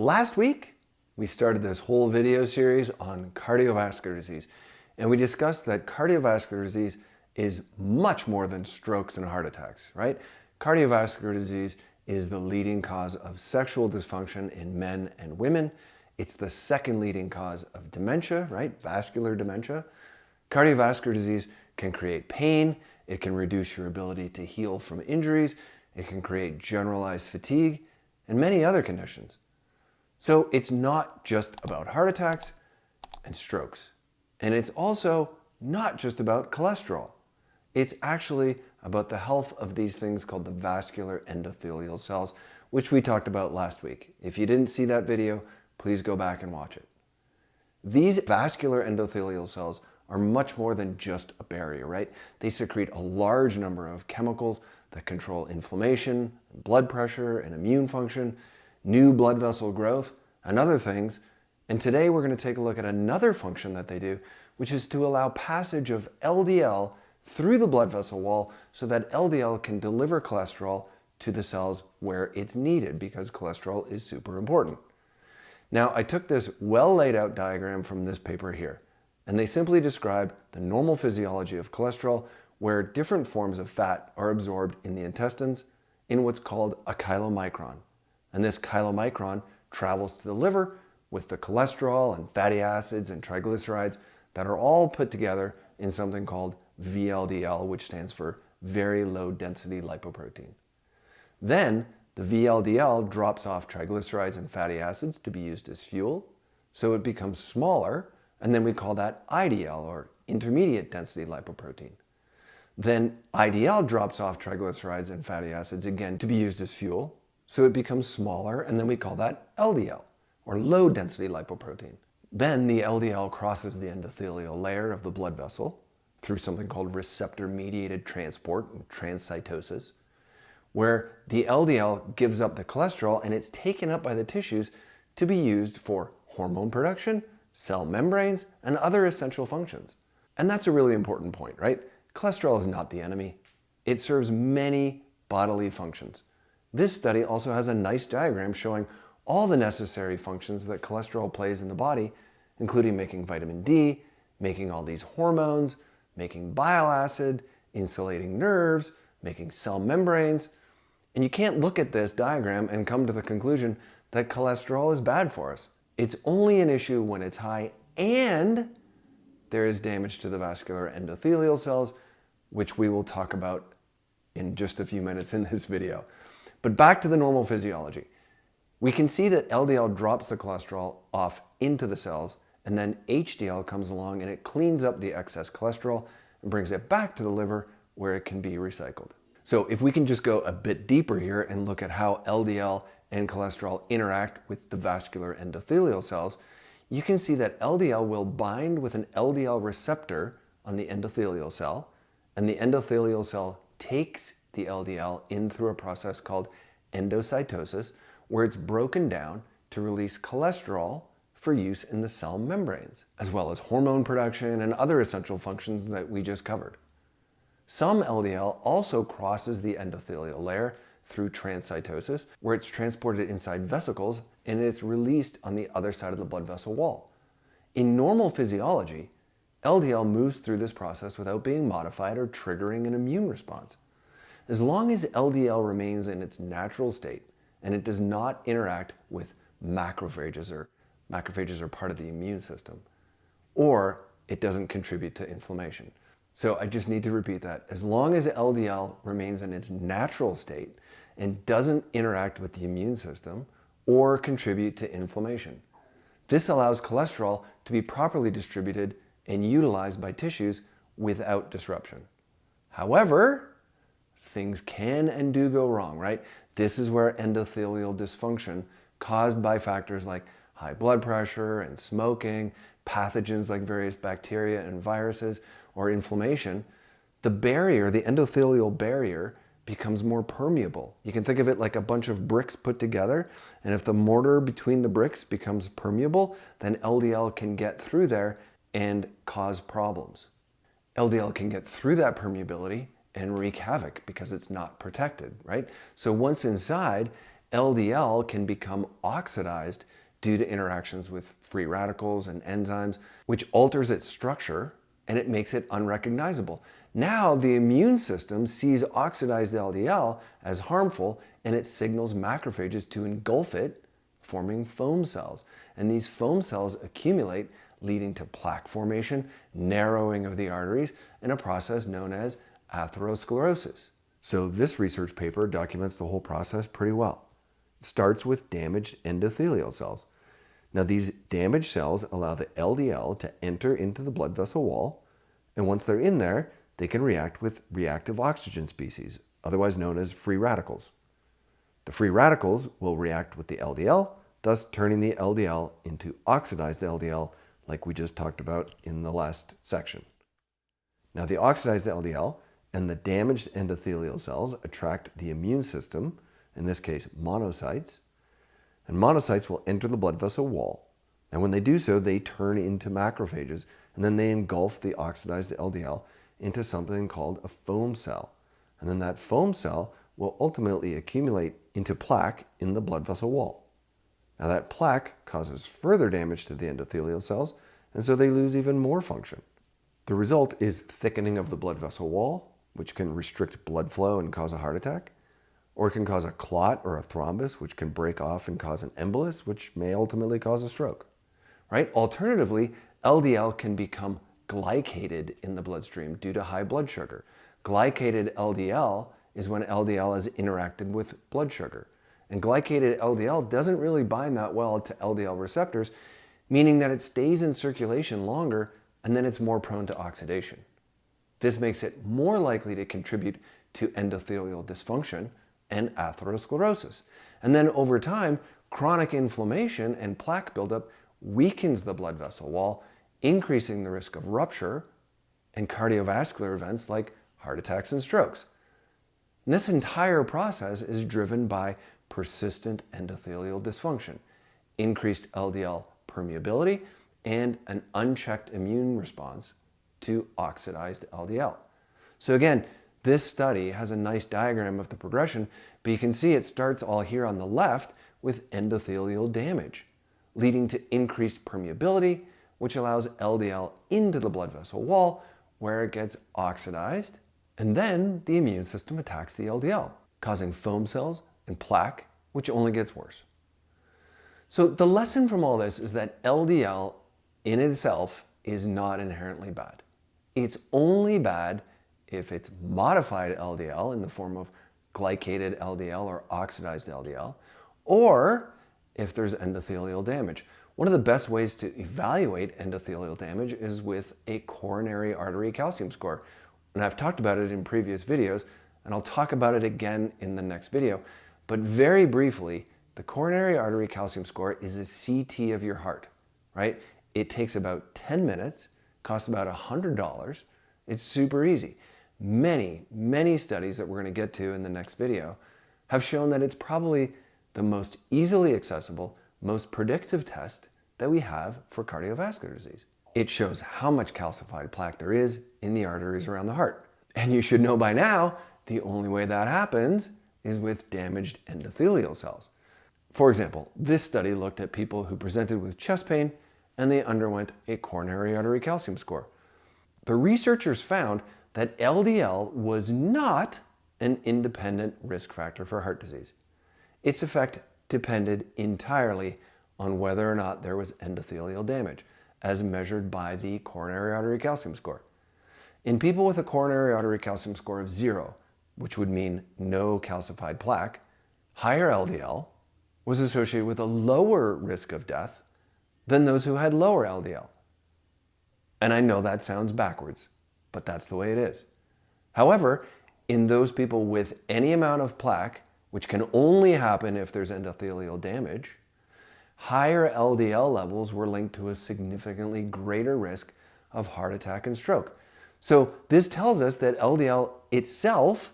Last week, we started this whole video series on cardiovascular disease, and we discussed that cardiovascular disease is much more than strokes and heart attacks, right? Cardiovascular disease is the leading cause of sexual dysfunction in men and women. It's the second leading cause of dementia, right? Vascular dementia. Cardiovascular disease can create pain. It can reduce your ability to heal from injuries. It can create generalized fatigue and many other conditions. So it's not just about heart attacks and strokes. And it's also not just about cholesterol. It's actually about the health of these things called the vascular endothelial cells, which we talked about last week. If you didn't see that video, please go back and watch it. These vascular endothelial cells are much more than just a barrier, right? They secrete a large number of chemicals that control inflammation, blood pressure, and immune function, new blood vessel growth, and other things. And today we're going to take a look at another function that they do, which is to allow passage of LDL through the blood vessel wall so that LDL can deliver cholesterol to the cells where it's needed, because cholesterol is super important. Now, I took this well laid out diagram from this paper here, and they simply describe the normal physiology of cholesterol, where different forms of fat are absorbed in the intestines in what's called a chylomicron. And this chylomicron travels to the liver with the cholesterol and fatty acids and triglycerides that are all put together in something called VLDL, which stands for very low density lipoprotein. Then the VLDL drops off triglycerides and fatty acids to be used as fuel, so it becomes smaller, and then we call that IDL, or intermediate density lipoprotein. Then IDL drops off triglycerides and fatty acids again to be used as fuel, so it becomes smaller, and then we call that LDL, or low density lipoprotein. Then the LDL crosses the endothelial layer of the blood vessel through something called receptor-mediated transport, transcytosis, where the LDL gives up the cholesterol and it's taken up by the tissues to be used for hormone production, cell membranes, and other essential functions. And that's a really important point, right? Cholesterol is not the enemy. It serves many bodily functions. This study also has a nice diagram showing all the necessary functions that cholesterol plays in the body, including making vitamin D, making all these hormones, making bile acid, insulating nerves, making cell membranes. And you can't look at this diagram and come to the conclusion that cholesterol is bad for us. It's only an issue when it's high and there is damage to the vascular endothelial cells, which we will talk about in just a few minutes in this video. But back to the normal physiology. We can see that LDL drops the cholesterol off into the cells, and then HDL comes along and it cleans up the excess cholesterol and brings it back to the liver where it can be recycled. So if we can just go a bit deeper here and look at how LDL and cholesterol interact with the vascular endothelial cells, you can see that LDL will bind with an LDL receptor on the endothelial cell, and the endothelial cell takes the LDL in through a process called endocytosis, where it's broken down to release cholesterol for use in the cell membranes, as well as hormone production and other essential functions that we just covered. Some LDL also crosses the endothelial layer through transcytosis, where it's transported inside vesicles and it's released on the other side of the blood vessel wall. In normal physiology, LDL moves through this process without being modified or triggering an immune response. As long as LDL remains in its natural state and it does not interact with macrophages are part of the immune system, or it doesn't contribute to inflammation. So I just need to repeat that. As long as LDL remains in its natural state and doesn't interact with the immune system or contribute to inflammation, this allows cholesterol to be properly distributed and utilized by tissues without disruption. However, things can and do go wrong, right? This is where endothelial dysfunction caused by factors like high blood pressure and smoking, pathogens like various bacteria and viruses, or inflammation, the endothelial barrier becomes more permeable. You can think of it like a bunch of bricks put together, and if the mortar between the bricks becomes permeable, then LDL can get through there and cause problems. LDL can get through that permeability and wreak havoc because it's not protected, right? So once inside, LDL can become oxidized due to interactions with free radicals and enzymes, which alters its structure and it makes it unrecognizable. Now the immune system sees oxidized LDL as harmful and it signals macrophages to engulf it, forming foam cells. And these foam cells accumulate, leading to plaque formation, narrowing of the arteries, and a process known as atherosclerosis. So this research paper documents the whole process pretty well. It starts with damaged endothelial cells. Now these damaged cells allow the LDL to enter into the blood vessel wall, and once they're in there, they can react with reactive oxygen species, otherwise known as free radicals. The free radicals will react with the LDL, thus turning the LDL into oxidized LDL, like we just talked about in the last section. Now the oxidized LDL and the damaged endothelial cells attract the immune system, in this case monocytes, and monocytes will enter the blood vessel wall. And when they do so, they turn into macrophages, and then they engulf the oxidized LDL into something called a foam cell. And then that foam cell will ultimately accumulate into plaque in the blood vessel wall. Now that plaque causes further damage to the endothelial cells, and so they lose even more function. The result is thickening of the blood vessel wall, which can restrict blood flow and cause a heart attack, or it can cause a clot or a thrombus, which can break off and cause an embolus, which may ultimately cause a stroke. Right? Alternatively, LDL can become glycated in the bloodstream due to high blood sugar. Glycated LDL is when LDL has interacted with blood sugar. And glycated LDL doesn't really bind that well to LDL receptors, meaning that it stays in circulation longer and then it's more prone to oxidation. This makes it more likely to contribute to endothelial dysfunction and atherosclerosis. And then over time, chronic inflammation and plaque buildup weakens the blood vessel wall, increasing the risk of rupture and cardiovascular events like heart attacks and strokes. And this entire process is driven by persistent endothelial dysfunction, increased LDL permeability, and an unchecked immune response to oxidized LDL. So again, this study has a nice diagram of the progression, but you can see it starts all here on the left with endothelial damage, leading to increased permeability, which allows LDL into the blood vessel wall where it gets oxidized, and then the immune system attacks the LDL, causing foam cells and plaque, which only gets worse. So the lesson from all this is that LDL in itself is not inherently bad. It's only bad if it's modified LDL in the form of glycated LDL or oxidized LDL, or if there's endothelial damage. One of the best ways to evaluate endothelial damage is with a coronary artery calcium score. And I've talked about it in previous videos, and I'll talk about it again in the next video. But very briefly, the coronary artery calcium score is a CT of your heart, right? It takes about 10 minutes, costs about $100. It's super easy. Many studies that we're going to get to in the next video have shown that it's probably the most easily accessible, most predictive test that we have for cardiovascular disease. It shows how much calcified plaque there is in the arteries around the heart. And you should know by now, the only way that happens is with damaged endothelial cells. For example, this study looked at people who presented with chest pain and they underwent a coronary artery calcium score. The researchers found that LDL was not an independent risk factor for heart disease. Its effect depended entirely on whether or not there was endothelial damage, as measured by the coronary artery calcium score. In people with a coronary artery calcium score of 0, which would mean no calcified plaque, higher LDL was associated with a lower risk of death than those who had lower LDL. And I know that sounds backwards, but that's the way it is. However, in those people with any amount of plaque, which can only happen if there's endothelial damage, higher LDL levels were linked to a significantly greater risk of heart attack and stroke. So this tells us that LDL itself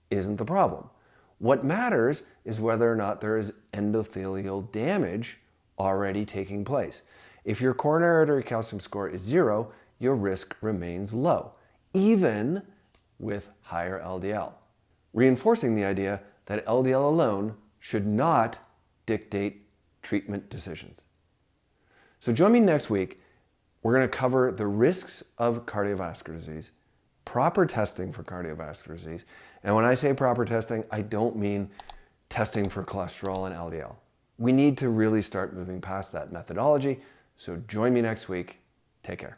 isn't the problem. What matters is whether or not there is endothelial damage already taking place. If your coronary artery calcium score is 0, your risk remains low, even with higher LDL, reinforcing the idea that LDL alone should not dictate treatment decisions. So join me next week. We're going to cover the risks of cardiovascular disease, proper testing for cardiovascular disease. And when I say proper testing, I don't mean testing for cholesterol and LDL. We need to really start moving past that methodology. So join me next week. Take care.